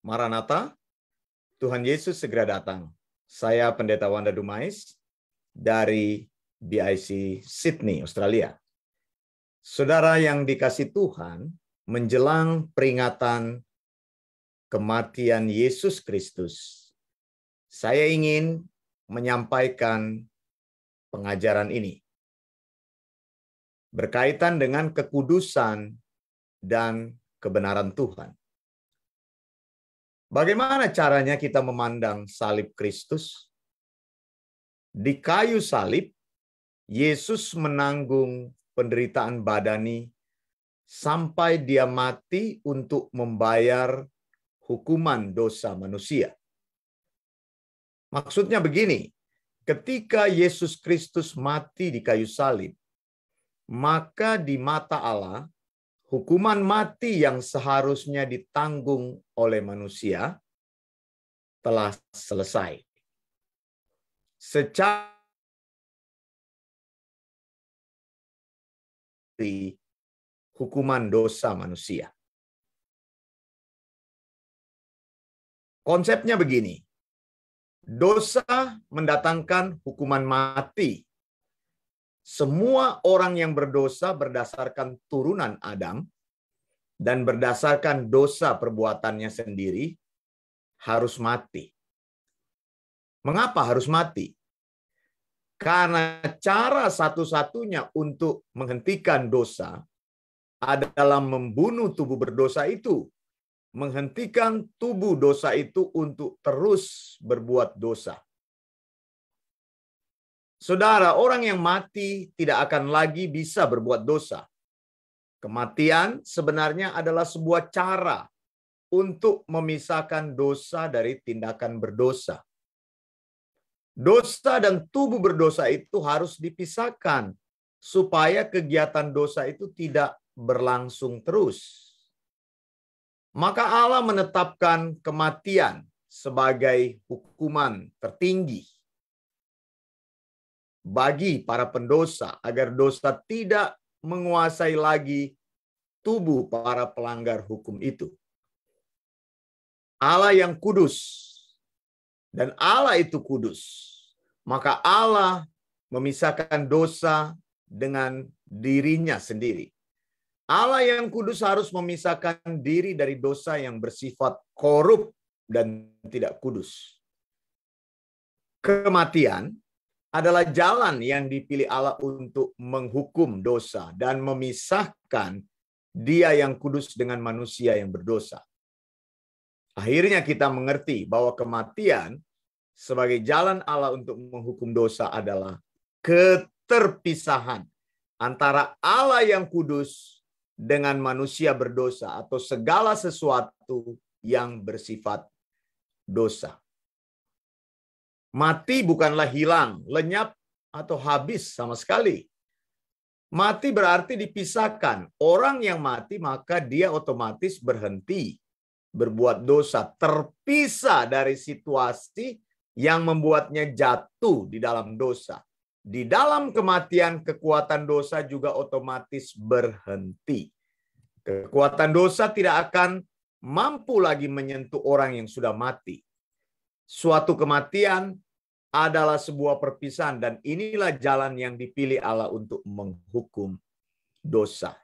Maranatha, Tuhan Yesus segera datang. Saya Pendeta Wanda Dumais dari BIC Sydney, Australia. Saudara yang dikasih Tuhan, menjelang peringatan kematian Yesus Kristus, saya ingin menyampaikan pengajaran ini berkaitan dengan kekudusan dan kebenaran Tuhan. Bagaimana caranya kita memandang salib Kristus? Di kayu salib, Yesus menanggung penderitaan badani sampai dia mati untuk membayar hukuman dosa manusia. Maksudnya begini, ketika Yesus Kristus mati di kayu salib, maka di mata Allah, hukuman mati yang seharusnya ditanggung oleh manusia telah selesai. Secara hukuman dosa manusia. Konsepnya begini, dosa mendatangkan hukuman mati. Semua orang yang berdosa berdasarkan turunan Adam dan berdasarkan dosa perbuatannya sendiri harus mati. Mengapa harus mati? Karena cara satu-satunya untuk menghentikan dosa adalah membunuh tubuh berdosa itu, menghentikan tubuh dosa itu untuk terus berbuat dosa. Saudara, orang yang mati tidak akan lagi bisa berbuat dosa. Kematian sebenarnya adalah sebuah cara untuk memisahkan dosa dari tindakan berdosa. Dosa dan tubuh berdosa itu harus dipisahkan supaya kegiatan dosa itu tidak berlangsung terus. Maka Allah menetapkan kematian sebagai hukuman tertinggi bagi para pendosa agar dosa tidak menguasai lagi tubuh para pelanggar hukum itu. Allah yang kudus dan Allah itu kudus. Maka Allah memisahkan dosa dengan dirinya sendiri. Allah yang kudus harus memisahkan diri dari dosa yang bersifat korup dan tidak kudus. Kematian adalah jalan yang dipilih Allah untuk menghukum dosa dan memisahkan Dia yang kudus dengan manusia yang berdosa. Akhirnya kita mengerti bahwa kematian sebagai jalan Allah untuk menghukum dosa adalah keterpisahan antara Allah yang kudus dengan manusia berdosa atau segala sesuatu yang bersifat dosa. Mati bukanlah hilang, lenyap, atau habis sama sekali. Mati berarti dipisahkan. Orang yang mati maka dia otomatis berhenti berbuat dosa, terpisah dari situasi yang membuatnya jatuh di dalam dosa. Di dalam kematian, kekuatan dosa juga otomatis berhenti. Kekuatan dosa tidak akan mampu lagi menyentuh orang yang sudah mati. Suatu kematian adalah sebuah perpisahan dan inilah jalan yang dipilih Allah untuk menghukum dosa.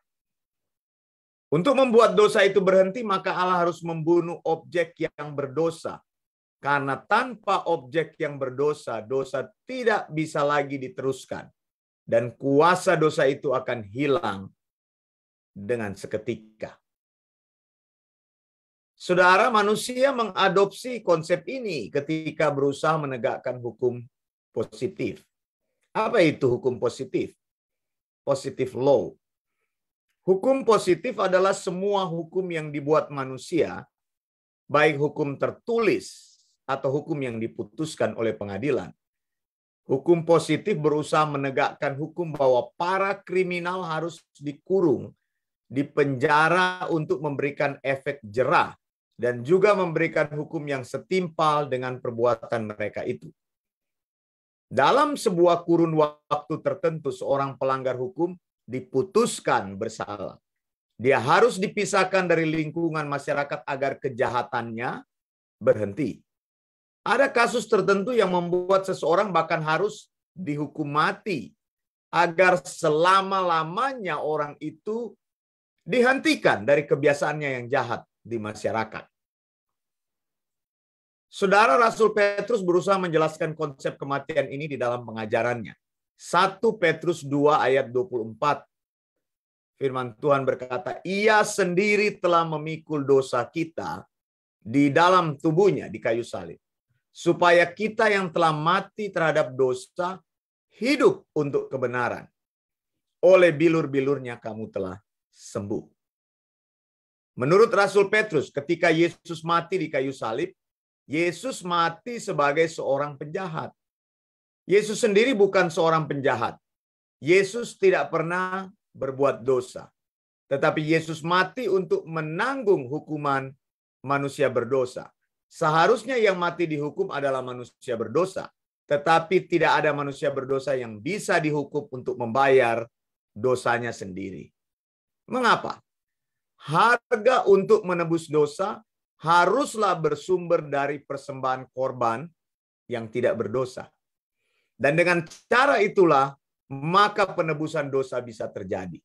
Untuk membuat dosa itu berhenti, maka Allah harus membunuh objek yang berdosa. Karena tanpa objek yang berdosa, dosa tidak bisa lagi diteruskan. Dan kuasa dosa itu akan hilang dengan seketika. Saudara, manusia mengadopsi konsep ini ketika berusaha menegakkan hukum positif. Apa itu hukum positif? Positive law. Hukum positif adalah semua hukum yang dibuat manusia, baik hukum tertulis atau hukum yang diputuskan oleh pengadilan. Hukum positif berusaha menegakkan hukum bahwa para kriminal harus dikurung, dipenjara untuk memberikan efek jerah, dan juga memberikan hukum yang setimpal dengan perbuatan mereka itu. Dalam sebuah kurun waktu tertentu, seorang pelanggar hukum diputuskan bersalah. Dia harus dipisahkan dari lingkungan masyarakat agar kejahatannya berhenti. Ada kasus tertentu yang membuat seseorang bahkan harus dihukum mati agar selama-lamanya orang itu dihentikan dari kebiasaannya yang jahat di masyarakat. Saudara, Rasul Petrus berusaha menjelaskan konsep kematian ini di dalam pengajarannya. 1 Petrus 2 ayat 24. Firman Tuhan berkata, Ia sendiri telah memikul dosa kita di dalam tubuhnya di kayu salib, supaya kita yang telah mati terhadap dosa hidup untuk kebenaran. Oleh bilur-bilurnya kamu telah sembuh. Menurut Rasul Petrus, ketika Yesus mati di kayu salib, Yesus mati sebagai seorang penjahat. Yesus sendiri bukan seorang penjahat. Yesus tidak pernah berbuat dosa. Tetapi Yesus mati untuk menanggung hukuman manusia berdosa. Seharusnya yang mati dihukum adalah manusia berdosa. Tetapi tidak ada manusia berdosa yang bisa dihukum untuk membayar dosanya sendiri. Mengapa? Harga untuk menebus dosa haruslah bersumber dari persembahan korban yang tidak berdosa. Dan dengan cara itulah, maka penebusan dosa bisa terjadi.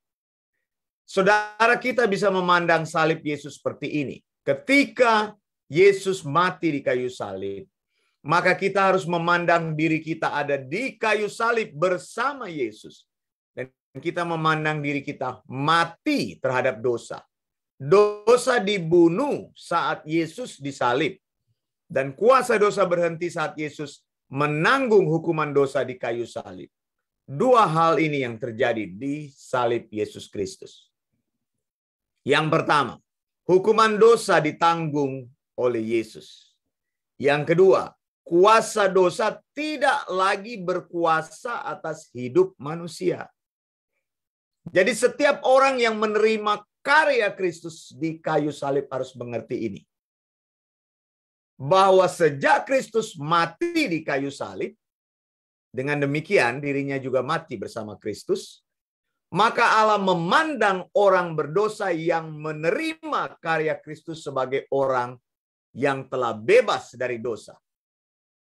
Saudara, kita bisa memandang salib Yesus seperti ini. Ketika Yesus mati di kayu salib, maka kita harus memandang diri kita ada di kayu salib bersama Yesus. Dan kita memandang diri kita mati terhadap dosa. Dosa dibunuh saat Yesus disalib. Dan kuasa dosa berhenti saat Yesus menanggung hukuman dosa di kayu salib. Dua hal ini yang terjadi di salib Yesus Kristus. Yang pertama, hukuman dosa ditanggung oleh Yesus. Yang kedua, kuasa dosa tidak lagi berkuasa atas hidup manusia. Jadi setiap orang yang menerima karya Kristus di kayu salib harus mengerti ini. Bahwa sejak Kristus mati di kayu salib, dengan demikian dirinya juga mati bersama Kristus, maka Allah memandang orang berdosa yang menerima karya Kristus sebagai orang yang telah bebas dari dosa.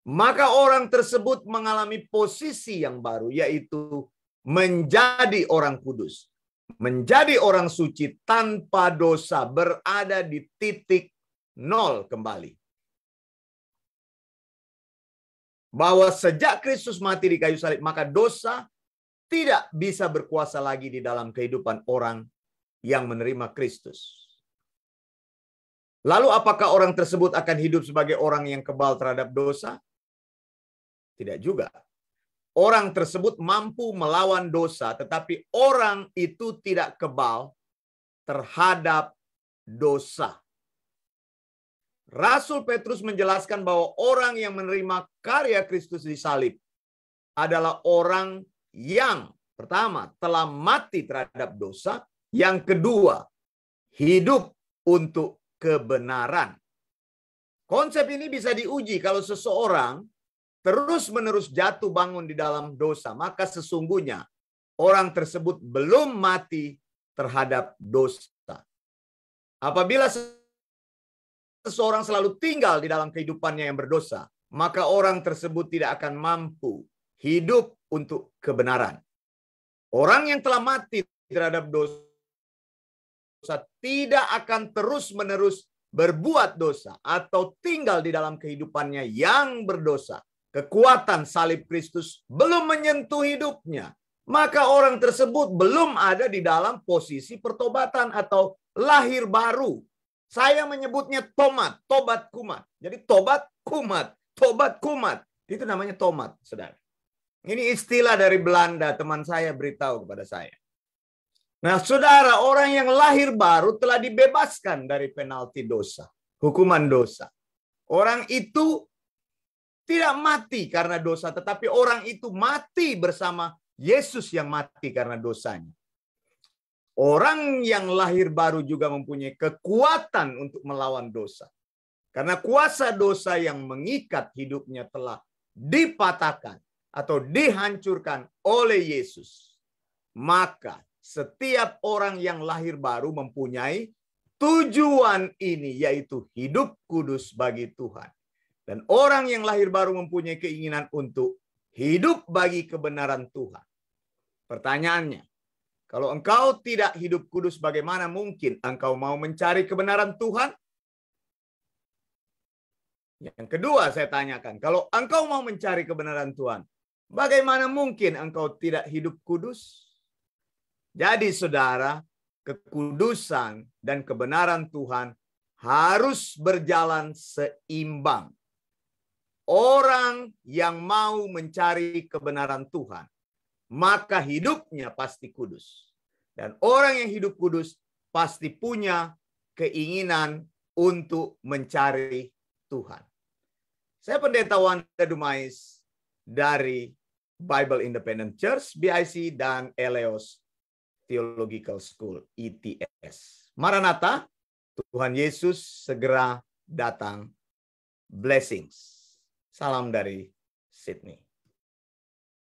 Maka orang tersebut mengalami posisi yang baru, yaitu menjadi orang kudus. Menjadi orang suci tanpa dosa, berada di titik nol kembali. Bahwa sejak Kristus mati di kayu salib, maka dosa tidak bisa berkuasa lagi di dalam kehidupan orang yang menerima Kristus. Lalu apakah orang tersebut akan hidup sebagai orang yang kebal terhadap dosa? Tidak juga. Orang tersebut mampu melawan dosa, tetapi orang itu tidak kebal terhadap dosa. Rasul Petrus menjelaskan bahwa orang yang menerima karya Kristus di salib adalah orang yang pertama telah mati terhadap dosa, yang kedua hidup untuk kebenaran. Konsep ini bisa diuji kalau seseorang terus-menerus jatuh bangun di dalam dosa, maka sesungguhnya orang tersebut belum mati terhadap dosa. Apabila seseorang selalu tinggal di dalam kehidupannya yang berdosa, maka orang tersebut tidak akan mampu hidup untuk kebenaran. Orang yang telah mati terhadap dosa tidak akan terus-menerus berbuat dosa atau tinggal di dalam kehidupannya yang berdosa. Kekuatan salib Kristus belum menyentuh hidupnya. Maka orang tersebut belum ada di dalam posisi pertobatan atau lahir baru. Saya menyebutnya tobat kumat. Jadi tobat kumat. Itu namanya tomat, saudara. Ini istilah dari Belanda, teman saya beritahu kepada saya. Nah, saudara, orang yang lahir baru telah dibebaskan dari penalti dosa, hukuman dosa. Orang itu tidak mati karena dosa, tetapi orang itu mati bersama Yesus yang mati karena dosanya. Orang yang lahir baru juga mempunyai kekuatan untuk melawan dosa. Karena kuasa dosa yang mengikat hidupnya telah dipatahkan atau dihancurkan oleh Yesus. Maka setiap orang yang lahir baru mempunyai tujuan ini yaitu hidup kudus bagi Tuhan. Dan orang yang lahir baru mempunyai keinginan untuk hidup bagi kebenaran Tuhan. Pertanyaannya, kalau engkau tidak hidup kudus, bagaimana mungkin engkau mau mencari kebenaran Tuhan? Yang kedua saya tanyakan, kalau engkau mau mencari kebenaran Tuhan, bagaimana mungkin engkau tidak hidup kudus? Jadi saudara, kekudusan dan kebenaran Tuhan harus berjalan seimbang. Orang yang mau mencari kebenaran Tuhan, maka hidupnya pasti kudus. Dan orang yang hidup kudus pasti punya keinginan untuk mencari Tuhan. Saya Pendeta Wanda Dumais dari Bible Independent Church, BIC, dan Eleos Theological School, ETS. Maranatha, Tuhan Yesus segera datang. Blessings. Salam dari Sydney.